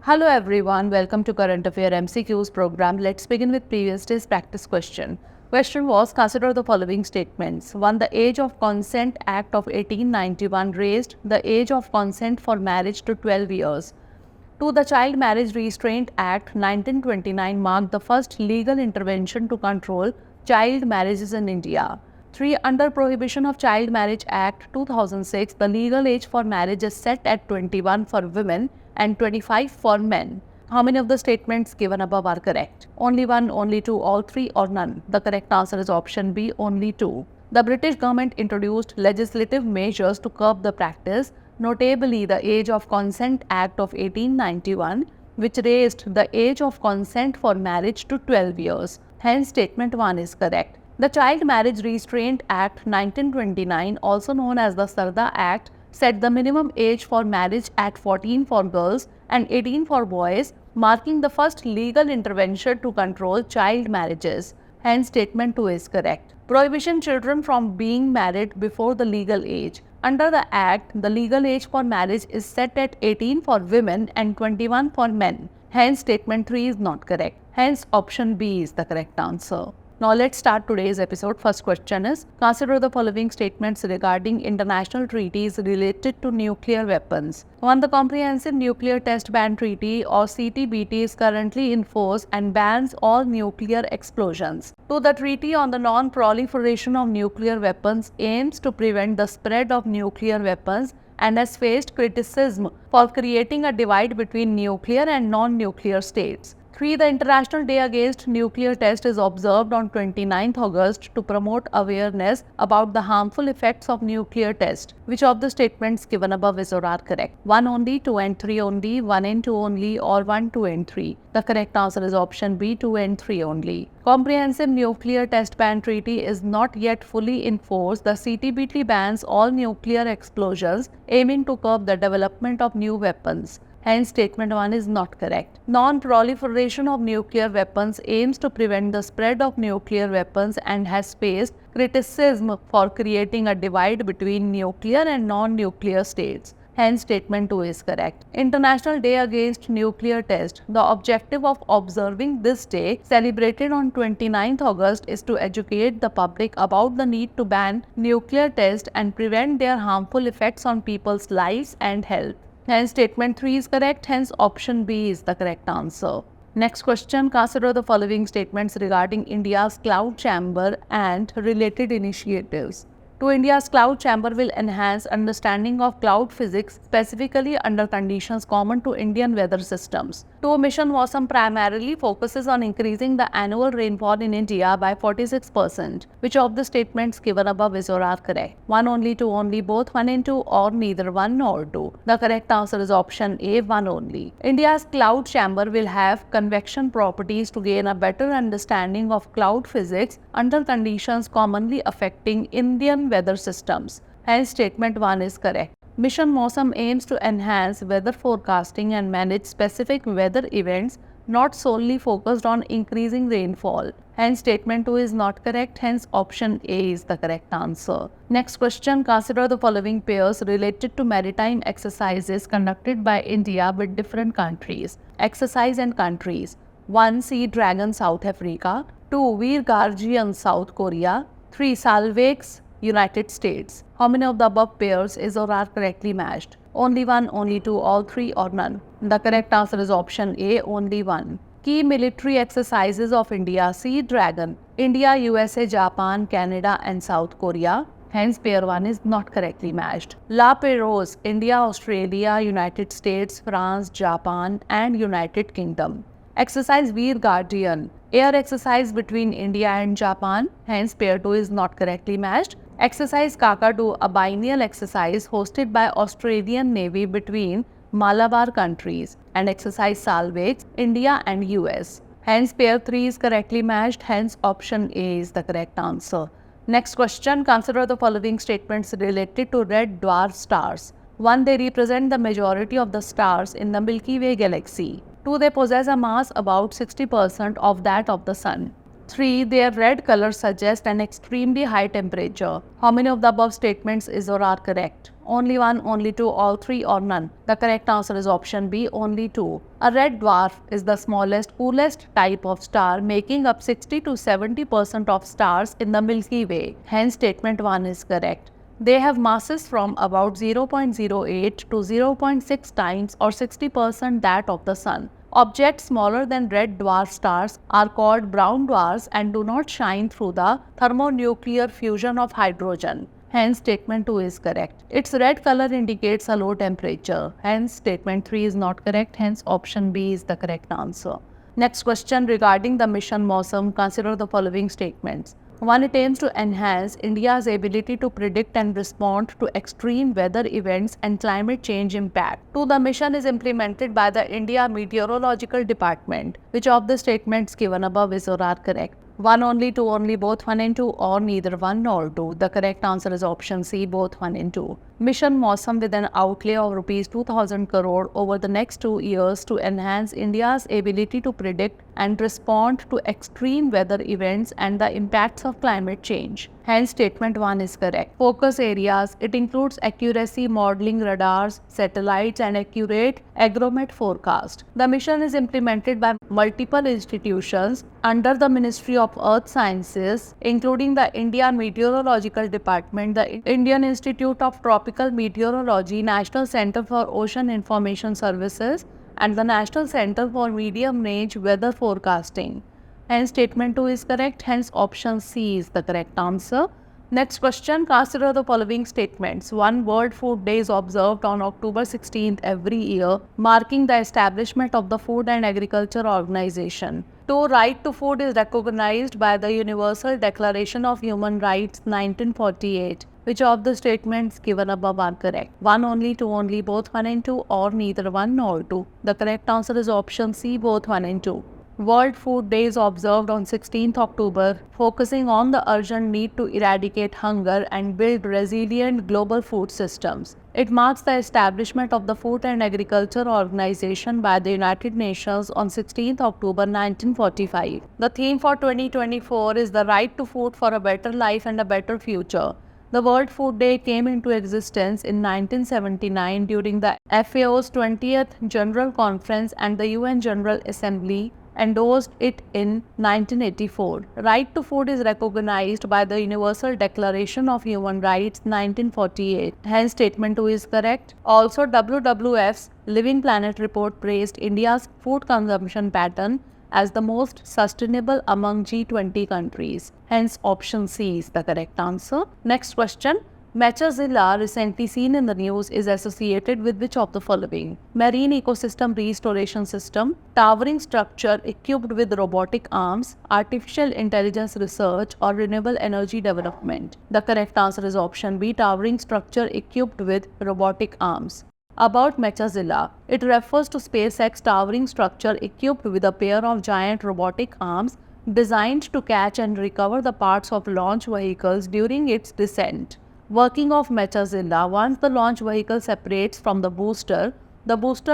Hello everyone, welcome to Current Affairs MCQs program. Let's begin with previous day's practice question. Question was, consider the following statements. 1. The Age of Consent Act of 1891 raised the age of consent for marriage to 12 years. 2. The Child Marriage Restraint Act 1929 marked the first legal intervention to control child marriages in India. 3. Under Prohibition of Child Marriage Act 2006, the legal age for marriage is set at 21 for women and 25 for men. How many of the statements given above are correct? Only one, only two, all three, or none? The correct answer is option B, only two. The British government introduced legislative measures to curb the practice, notably the Age of Consent Act of 1891, which raised the age of consent for marriage to 12 years. Hence, statement 1 is correct. The Child Marriage Restraint Act 1929, also known as the Sarda Act, set the minimum age for marriage at 14 for girls and 18 for boys, marking the first legal intervention to control child marriages. Hence, statement 2 is correct. Prohibition children from being married before the legal age. Under the Act, the legal age for marriage is set at 18 for women and 21 for men. Hence, statement 3 is not correct. Hence, option B is the correct answer. Now let's start today's episode. First question is, consider the following statements regarding international treaties related to nuclear weapons. 1. The Comprehensive Nuclear Test Ban Treaty or CTBT is currently in force and bans all nuclear explosions. 2. The Treaty on the Non-Proliferation of Nuclear Weapons aims to prevent the spread of nuclear weapons and has faced criticism for creating a divide between nuclear and non-nuclear states. 3. The International Day Against Nuclear Test is observed on 29th August to promote awareness about the harmful effects of nuclear test. Which of the statements given above is or are correct? 1 only, 2 and 3 only, 1 and 2 only, or 1, 2 and 3? The correct answer is option B, 2 and 3 only. Comprehensive Nuclear Test Ban Treaty is not yet fully in force. The CTBT bans all nuclear explosions, aiming to curb the development of new weapons. Hence, statement 1 is not correct. Non-proliferation of nuclear weapons aims to prevent the spread of nuclear weapons and has faced criticism for creating a divide between nuclear and non-nuclear states. Hence, statement 2 is correct. International Day Against Nuclear Test. The objective of observing this day, celebrated on 29th August, is to educate the public about the need to ban nuclear tests and prevent their harmful effects on people's lives and health. Hence, statement 3 is correct. Hence, option B is the correct answer. Next question, consider the following statements regarding India's cloud chamber and related initiatives. 2. India's cloud chamber will enhance understanding of cloud physics, specifically under conditions common to Indian weather systems. 2. Mission Mausam primarily focuses on increasing the annual rainfall in India by 46%. Which of the statements given above is or are correct? 1 only, 2 only, both 1 and 2, or neither 1 nor 2? The correct answer is option A, 1 only. India's cloud chamber will have convection properties to gain a better understanding of cloud physics under conditions commonly affecting Indian weather systems. Hence, statement 1 is correct. Mission Mausam aims to enhance weather forecasting and manage specific weather events, not solely focused on increasing rainfall. Hence, statement 2 is not correct. Hence, option A is the correct answer. Next question, consider the following pairs related to maritime exercises conducted by India with different countries. Exercise and countries. 1. Sea Dragon, South Africa. 2. Veer Guardian, South Korea. 3. Spacex, United States. How many of the above pairs is or are correctly matched? Only 1, only 2, all 3, or none? The correct answer is option A, only 1. Key military exercises of India: Sea Dragon, India, USA, Japan, Canada, and South Korea. Hence, pair 1 is not correctly matched. La Pérouse, India, Australia, United States, France, Japan, and United Kingdom. Exercise Veer Guardian, air exercise between India and Japan. Hence, pair 2 is not correctly matched. Exercise Kakadu, a biennial exercise hosted by Australian Navy between Malabar countries. And exercise Spacex, India and US. Hence, pair 3 is correctly matched. Hence, option A is the correct answer. Next question, consider the following statements related to red dwarf stars. 1. They represent the majority of the stars in the Milky Way galaxy. 2. They possess a mass about 60% of that of the Sun. 3. Their red color suggests an extremely high temperature. How many of the above statements is or are correct? Only one, only two, all three, or none? The correct answer is option B, only two. A red dwarf is the smallest, coolest type of star, making up 60 to 70% of stars in the Milky Way. Hence, statement 1 is correct. They have masses from about 0.08 to 0.6 times or 60% that of the Sun. Objects smaller than red dwarf stars are called brown dwarfs and do not shine through the thermonuclear fusion of hydrogen. Hence, statement 2 is correct. Its red color indicates a low temperature. Hence, statement 3 is not correct. Hence, option B is the correct answer. Next question regarding the mission Mausam, consider the following statements. 1. It aims to enhance India's ability to predict and respond to extreme weather events and climate change impact. 2. The mission is implemented by the India Meteorological Department. Which of the statements given above is or are correct? 1 only, 2 only, both 1 and 2, or neither 1 nor 2. The correct answer is option C, both 1 and 2. Mission Mausam, with an outlay of rupees 2000 crore over the next 2 years to enhance India's ability to predict and respond to extreme weather events and the impacts of climate change. Hence, statement 1 is correct. Focus areas. It includes accuracy modeling radars, satellites, and accurate agromet forecast. The mission is implemented by multiple institutions under the Ministry of Earth Sciences, including the India Meteorological Department, the Indian Institute of Tropical Meteorology, National Center for Ocean Information Services, and the National Center for Medium Range Weather Forecasting. Hence, statement 2 is correct. Hence, option C is the correct answer. Next question, consider the following statements. 1. World Food Day is observed on October 16th every year, marking the establishment of the Food and Agriculture Organization. 2. Right to food is recognized by the Universal Declaration of Human Rights 1948. Which of the statements given above are correct? 1 only, 2 only, both 1 and 2, or neither 1 nor 2? The correct answer is option C, both 1 and 2. World Food Day is observed on 16th October, focusing on the urgent need to eradicate hunger and build resilient global food systems. It marks the establishment of the Food and Agriculture Organization by the United Nations on 16th October 1945. The theme for 2024 is the right to food for a better life and a better future. The World Food Day came into existence in 1979 during the FAO's 20th General Conference, and the UN General Assembly endorsed it in 1984. Right to food is recognized by the Universal Declaration of Human Rights 1948. Hence, statement 2 is correct. Also, WWF's Living Planet report praised India's food consumption pattern as the most sustainable among G20 countries. Hence, option C is the correct answer. Next question. Mechazilla, recently seen in the news, is associated with which of the following? Marine ecosystem restoration system, towering structure equipped with robotic arms, artificial intelligence research, or renewable energy development. The correct answer is option B, towering structure equipped with robotic arms. About Mechazilla, it refers to Spacex towering structure equipped with a pair of giant robotic arms designed to catch and recover the parts of launch vehicles during its descent. Working of Mechazilla: once the launch vehicle separates from the booster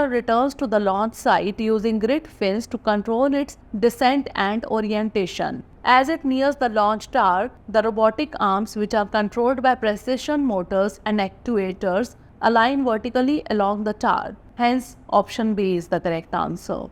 returns to the launch site using grid fins to control its descent and orientation. As it nears the launch tower, the robotic arms, which are controlled by precision motors and actuators, align vertically along the tower. Hence, option B is the correct answer.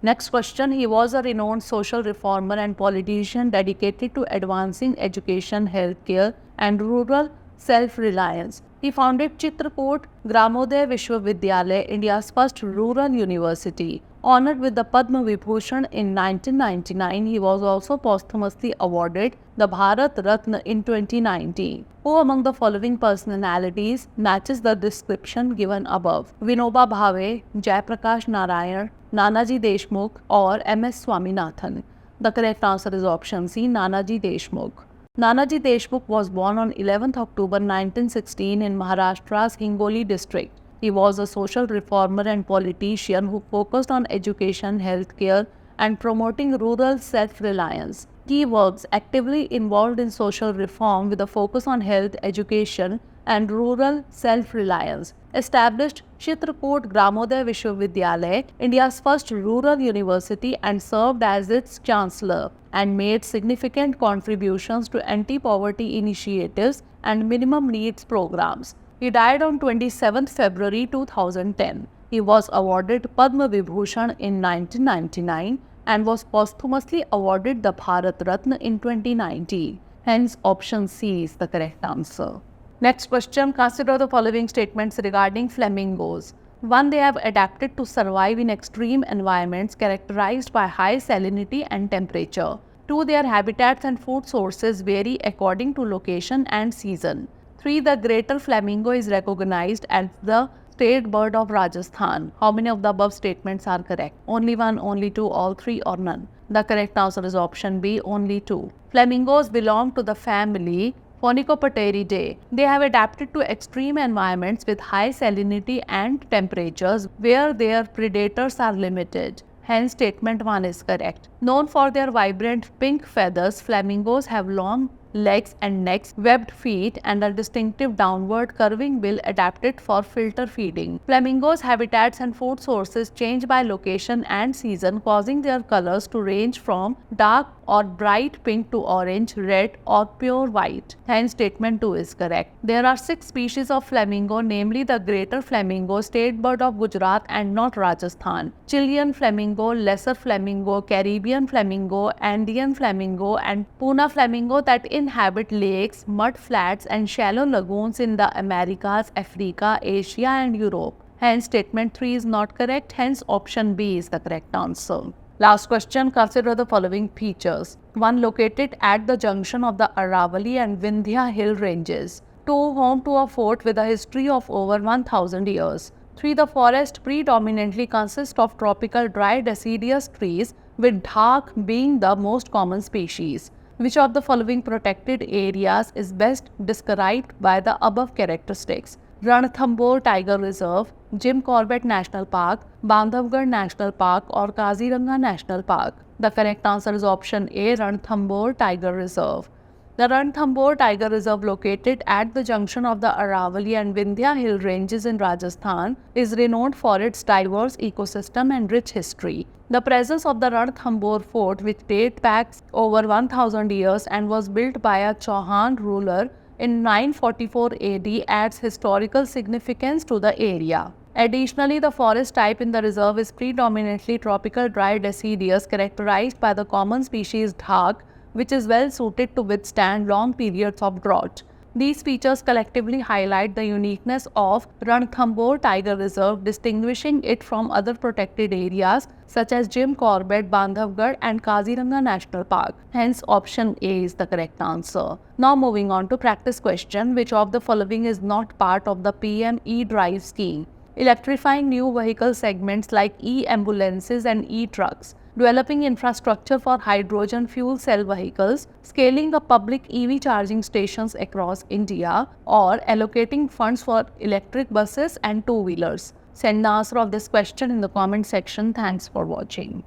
Next question. He was a renowned social reformer and politician dedicated to advancing education, healthcare, and rural self-reliance. He founded Chitrakoot Gramodaya Vishwavidyalaya, India's first rural university. Honored with the Padma Vibhushan in 1999, he was also posthumously awarded the Bharat Ratna in 2019. Who among the following personalities matches the description given above? Vinoba Bhave, Jayaprakash Narayan, Nanaji Deshmukh, or M.S. Swaminathan? The correct answer is option C, Nanaji Deshmukh. Nanaji Deshmukh was born on 11th October 1916 in Maharashtra's Hingoli district. He was a social reformer and politician who focused on education, healthcare, and promoting rural self-reliance. He works actively involved in social reform with a focus on health, education, and rural self-reliance. Established Chitrakoot Gramodaya Vishwavidyalaya, India's first rural university, and served as its chancellor, and made significant contributions to anti-poverty initiatives and minimum needs programs. He died on 27 February 2010. He was awarded Padma Vibhushan in 1999 and was posthumously awarded the Bharat Ratna in 2019. Hence, option C is the correct answer. Next question, consider the following statements regarding flamingos. 1. They have adapted to survive in extreme environments characterized by high salinity and temperature. 2. Their habitats and food sources vary according to location and season. 3. The greater flamingo is recognized as the state bird of Rajasthan. How many of the above statements are correct? Only 1, only 2, all 3 or none? The correct answer is option B, only 2. Flamingos belong to the family Phonicopteridae. They have adapted to extreme environments with high salinity and temperatures where their predators are limited. Hence, statement 1 is correct. Known for their vibrant pink feathers, flamingos have long legs and necks, webbed feet, and a distinctive downward curving bill adapted for filter feeding. Flamingos' habitats and food sources change by location and season, causing their colors to range from dark or bright pink to orange, red, or pure white. Hence, statement 2 is correct. There are 6 species of flamingo, namely the greater flamingo, state bird of Gujarat and not Rajasthan, Chilean flamingo, lesser flamingo, Caribbean flamingo, Andean flamingo, and Puna flamingo that inhabit lakes, mud flats, and shallow lagoons in the Americas, Africa, Asia, and Europe. Hence, statement 3 is not correct. Hence, option B is the correct answer. Last question, consider the following features. 1. Located at the junction of the Aravalli and Vindhya hill ranges. 2. Home to a fort with a history of over 1000 years. 3. The forest predominantly consists of tropical dry deciduous trees, with dhak being the most common species. Which of the following protected areas is best described by the above characteristics? Ranthambore Tiger Reserve, Jim Corbett National Park, Bandhavgarh National Park, or Kaziranga National Park? The correct answer is option A, Ranthambore Tiger Reserve. The Ranthambore Tiger Reserve, located at the junction of the Aravalli and Vindhya hill ranges in Rajasthan, is renowned for its diverse ecosystem and rich history. The presence of the Ranthambore fort, which dates back over 1000 years and was built by a Chauhan ruler in 944 AD, adds historical significance to the area. Additionally, the forest type in the reserve is predominantly tropical dry deciduous, characterized by the common species dhak, which is well suited to withstand long periods of drought. These features collectively highlight the uniqueness of Ranthambore Tiger Reserve, distinguishing it from other protected areas such as Jim Corbett, Bandhavgarh, and Kaziranga National Park. Hence, option A is the correct answer. Now moving on to practice question. Which of the following is not part of the PM e-Drive scheme? Electrifying new vehicle segments like e-ambulances and e-trucks, developing infrastructure for hydrogen fuel cell vehicles, scaling the public EV charging stations across India, or allocating funds for electric buses and two-wheelers. Send the answer of this question in the comment section. Thanks for watching.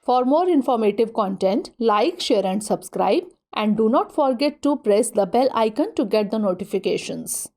For more informative content, like, share and subscribe, and do not forget to press the bell icon to get the notifications.